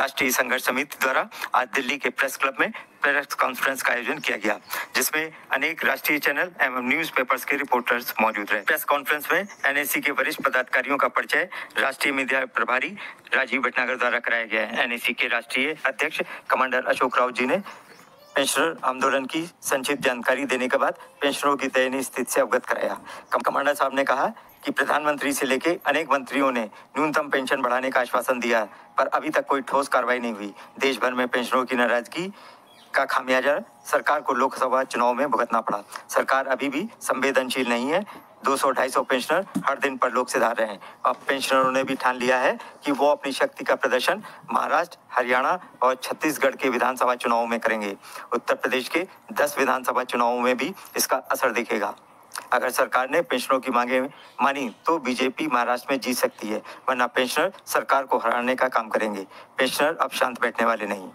राष्ट्रीय संघर्ष समिति द्वारा आज दिल्ली के प्रेस क्लब में प्रेस कॉन्फ्रेंस का आयोजन किया गया, जिसमें अनेक राष्ट्रीय चैनल एवं न्यूज़पेपर्स के रिपोर्टर्स मौजूद रहे। प्रेस कॉन्फ्रेंस में एनएसी के वरिष्ठ पदाधिकारियों का परिचय राष्ट्रीय मीडिया प्रभारी राजीव भटनागर द्वारा कराया गया। एनएसी के राष्ट्रीय अध्यक्ष कमांडर अशोक राउत जी ने पेंशनर आंदोलन की संक्षिप्त जानकारी देने के बाद पेंशनरों की दयनीय स्थिति से अवगत कराया। कमांडर साहब ने कहा कि प्रधानमंत्री से लेकर अनेक मंत्रियों ने न्यूनतम पेंशन बढ़ाने का आश्वासन दिया, पर अभी तक कोई ठोस कार्रवाई नहीं हुई। देश भर में पेंशनरों की नाराजगी का खामियाजा सरकार को लोकसभा चुनाव में भुगतना पड़ा। सरकार अभी भी संवेदनशील नहीं है। 200-250 पेंशनर हर दिन परलोक सिधार रहे हैं। अब पेंशनरों ने भी ठान लिया है कि वो अपनी शक्ति का प्रदर्शन महाराष्ट्र, हरियाणा और छत्तीसगढ़ के विधानसभा चुनावों में करेंगे। उत्तर प्रदेश के 10 विधानसभा चुनावों में भी इसका असर दिखेगा। अगर सरकार ने पेंशनरों की मांगे मानी तो बीजेपी महाराष्ट्र में जीत सकती है, वरना पेंशनर सरकार को हराने का काम करेंगे। पेंशनर अब शांत बैठने वाले नहीं।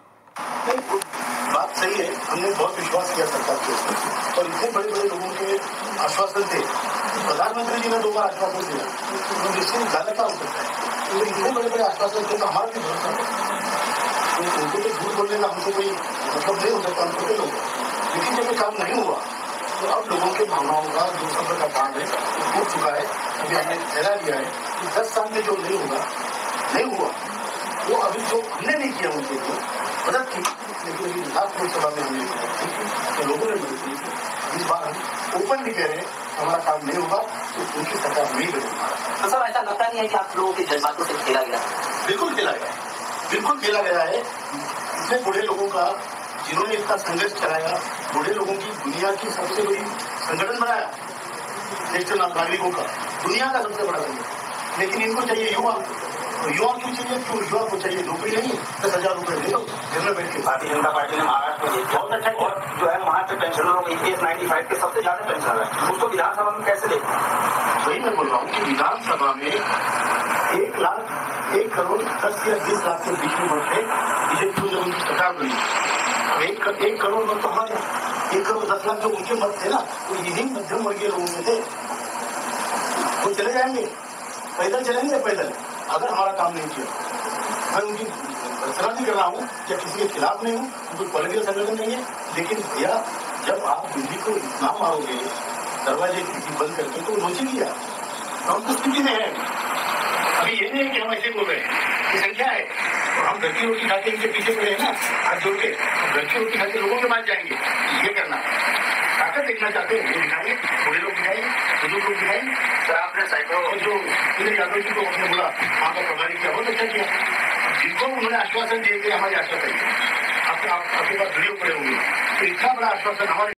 बात सही है, हमने बहुत विश्वास किया सरकार के ऊपर और इतने बड़े बड़े लोगों के आश्वासन थे। प्रधानमंत्री जी ने 2 बार आश्वासन दिया, तो इससे ज्यादा क्या हो सकता है? तो इतने बड़े बड़े आश्वासन थे तो हमारा भी भरोसा है। उनको तो झूठ बोलने का हमसे कोई मतलब नहीं हो सकता, हम छोटे लोग, लेकिन जब ये काम नहीं हुआ तो अब लोगों के भावनाओं का जो सफर का काम है हो चुका है। अभी हमने फैला दिया है कि 10 साल में जो नहीं हुआ वो अभी जो हमने नहीं किया उनके लिए मदद की, लेकिन विधान लोकसभा में हमने तो लोगों ने मदद की। इस बार हम ओपन भी कह रहे हैं हमारा काम नहीं होगा तो उनकी सरकार नहीं बनेगी। तो सर ऐसा लगता नहीं है कि आप लोगों के जज्बातों से खेला गया? बिल्कुल खेला गया, बिल्कुल खेला गया है। इतने बूढ़े लोगों का जिन्होंने इतना संघर्ष चलाया, बूढ़े लोगों की दुनिया की सबसे बड़ी संगठन बनाया देश नागरिकों का, दुनिया का सबसे बड़ा संगठन, लेकिन इनको चाहिए युवा। तो युवा क्यों चाहिए? क्यों युवा को चाहिए नौकरी नहीं, 10,000 रुपए दे दो घर में बैठ के। भारतीय जनता पार्टी ने महाराष्ट्र में बहुत अच्छा किया, जो है वहाँ के पेंशनरों में EPS 95 के सबसे ज्यादा पेंशनर है, उसको विधानसभा में कैसे ले? वही मैं बोल रहा हूँ कि विधानसभा में 1 करोड़ 10 या 20 लाख के बीच में वोट थे बीजेपी को जब उनकी सरकार बनी। 1 करोड़ मत तो हमारे 1 करोड़ 10 लाख जो ऊंचे मत थे ना, वो इन्हीं मध्यम वर्गीय लोगों में थे। वो चले जाएंगे, पैदल चलेंगे, पैदल, अगर हमारा काम नहीं किया। मैं उनकी भर्त्सना नहीं कर रहा हूँ या किसी के खिलाफ नहीं हूँ, कोई पॉलिटिकल संगठन नहीं है, लेकिन भैया जब आप दिल्ली को इतना मारोगे दरवाजे बंद करके तो नोची किया, तो हम किस स्थिति में है? अभी ये नहीं है कि हम ऐसे बोल रहे हैं कि संख्या है और हम घर की रोटी खाते इनके पीछे पड़े हैं ना, हाथ जोड़ के घर की रोटी खाते लोगों के पास जाएंगे। ये करना ताकत देखना चाहते हैं, वो दिखाएंगे, थोड़े लोग दिखाएंगे, बुजुर्ग लोग दिखाएंगे। सर आपने साइकिलों और जो यादव जी को अपने बोला वहाँ का प्रभारी किया, बहुत अच्छा किया। जिनको उन्होंने आश्वासन दिए थे हमारे आश्वासन आपके पास वीडियो पड़े होंगे, तो इतना बड़ा आश्वासन हमारे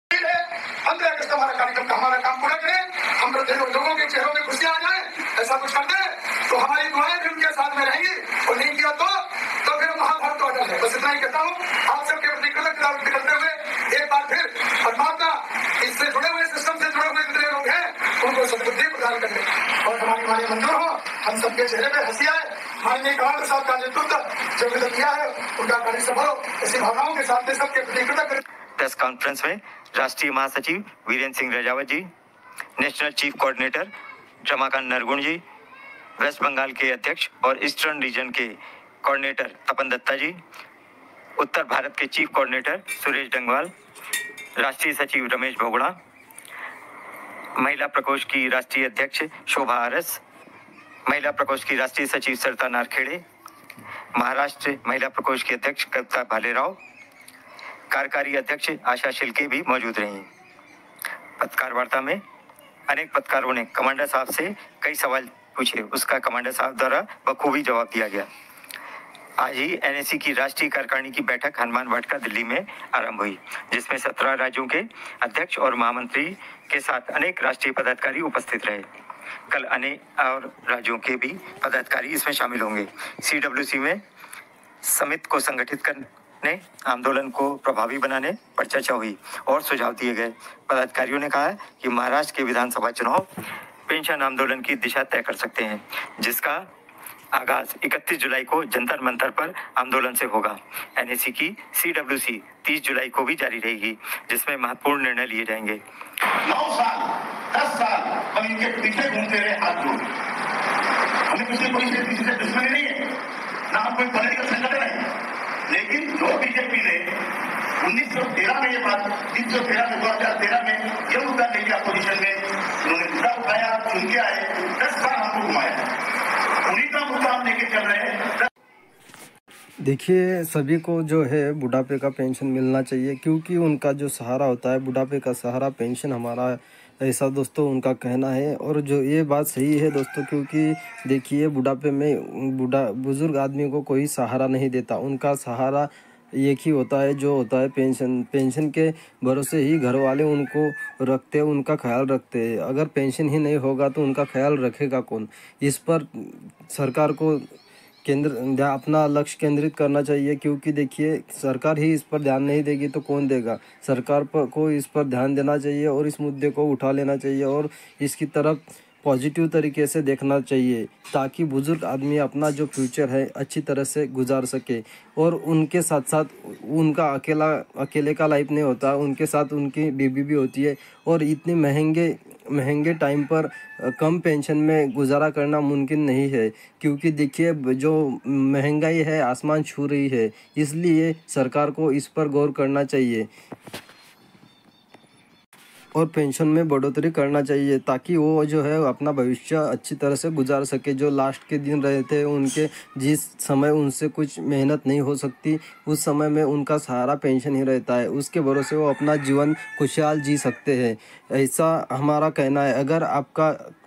15 अगस्त हमारा कार्यक्रम का हमारा काम पूरा करें, हम लोगों के चेहरों में खुशियां आ जाए, ऐसा कुछ करते हैं तो हमारी दुआएं भी उनके साथ में रहेंगी, और नहीं किया तो फिर महाभारत तो अटल है। बस इतना ही कहता हूँ। आप सबके प्रति कृतज्ञता व्यक्त करते हुए एक बार फिर परमात्मा इससे जुड़े हुए सिस्टम से जुड़े हुए जितने लोग हैं उनको सद्बुद्धि प्रदान करने और हमारी मांगे मंजूर हो, हम सबके चेहरे पे हंसी आए। माननीय कमांडर साहब का नेतृत्व जो विदा किया है उनका कार्य सफल हो, ऐसी भावनाओं के साथ सबके प्रति कृतज्ञ। प्रेस कॉन्फ्रेंस में राष्ट्रीय महासचिव वीरेंद्र सिंह रजावत जी, नेशनल चीफ कोऑर्डिनेटर रमाकांत नरगुण जी, वेस्ट बंगाल के अध्यक्ष और ईस्टर्न रीजन के कोऑर्डिनेटर तपन दत्ता जी, उत्तर भारत के चीफ कोऑर्डिनेटर सुरेश डंगवाल, राष्ट्रीय सचिव रमेश भोगड़ा, महिला प्रकोष्ठ की राष्ट्रीय अध्यक्ष शोभा आरस, महिला प्रकोष्ठ की राष्ट्रीय सचिव सरिता नारखेड़े, महाराष्ट्र महिला प्रकोष्ठ की अध्यक्ष कविता भालेराव, कार्यकारी अध्यक्ष आशा शिल्के भी मौजूद रही। पत्रकार वार्ता में अनेक पत्रकारों ने कमांडर साहब से कई सवाल पूछे, उसका कमांडर साहब द्वारा बखूबी जवाब दिया गया। आज ही एनएसी की राष्ट्रीय कार्यकारिणी की बैठक हनुमान वाटिका दिल्ली में आरंभ हुई, जिसमें 17 राज्यों के अध्यक्ष और महामंत्री के साथ अनेक राष्ट्रीय पदाधिकारी उपस्थित रहे। कल अनेक और राज्यों के भी पदाधिकारी इसमें शामिल होंगे। CWC में समिति को संगठित करने, आंदोलन को प्रभावी बनाने पर चर्चा हुई और सुझाव दिए गए। पदाधिकारियों ने कहा कि महाराष्ट्र के विधानसभा चुनाव पेंशन आंदोलन की दिशा तय कर सकते हैं, जिसका आगाज 31 जुलाई को जंतर मंतर पर आंदोलन से होगा। एनएसी की CWC 30 जुलाई को भी जारी रहेगी, जिसमें महत्वपूर्ण निर्णय लिए जाएंगे। 9 साल 10 साल हम इनके पीछे घूमते रहे हाथ जोड़। हमें किसी कोई से दुश्मनी नहीं है, ना हम कोई पॉलिटिकल संगठन है। 1913 में ये बात 313 में 2013 में ये मुद्दा लेके अपोजिशन में उन्होंने मुद्दा उठाया, चुन के आए, 10 बार हमको घुमाया, उन्हीं का मुद्दा हम लेके चल रहे हैं। देखिए, सभी को जो है बुढ़ापे का पेंशन मिलना चाहिए, क्योंकि उनका जो सहारा होता है, बुढ़ापे का सहारा पेंशन हमारा, ऐसा दोस्तों उनका कहना है। और जो ये बात सही है दोस्तों, क्योंकि देखिए बुढ़ापे में बुजुर्ग आदमी को कोई सहारा नहीं देता, उनका सहारा एक ही होता है, जो होता है पेंशन। पेंशन के भरोसे ही घर वाले उनको रखते हैं, उनका ख्याल रखते हैं। अगर पेंशन ही नहीं होगा तो उनका ख्याल रखेगा कौन? इस पर सरकार को अपना लक्ष्य केंद्रित करना चाहिए, क्योंकि देखिए सरकार ही इस पर ध्यान नहीं देगी तो कौन देगा? सरकार को इस पर ध्यान देना चाहिए और इस मुद्दे को उठा लेना चाहिए और इसकी तरफ पॉजिटिव तरीके से देखना चाहिए, ताकि बुजुर्ग आदमी अपना जो फ्यूचर है अच्छी तरह से गुजार सके। और उनके साथ साथ उनका अकेले का लाइफ नहीं होता, उनके साथ उनकी बीवी भी होती है। और इतने महंगे टाइम पर कम पेंशन में गुजारा करना मुमकिन नहीं है, क्योंकि देखिए जो महंगाई है आसमान छू रही है, इसलिए सरकार को इस पर गौर करना चाहिए और पेंशन में बढ़ोतरी करना चाहिए, ताकि वो जो है अपना भविष्य अच्छी तरह से गुजार सके। जो लास्ट के दिन रहते हैं उनके, जिस समय उनसे कुछ मेहनत नहीं हो सकती, उस समय में उनका सहारा पेंशन ही रहता है, उसके भरोसे वो अपना जीवन खुशहाल जी सकते हैं, ऐसा हमारा कहना है। अगर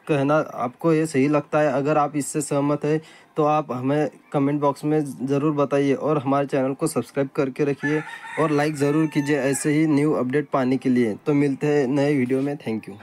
आपको ये सही लगता है, अगर आप इससे सहमत है तो आप हमें कमेंट बॉक्स में ज़रूर बताइए और हमारे चैनल को सब्सक्राइब करके रखिए और लाइक ज़रूर कीजिए ऐसे ही न्यू अपडेट पाने के लिए। तो मिलते हैं नए वीडियो में। Thank you.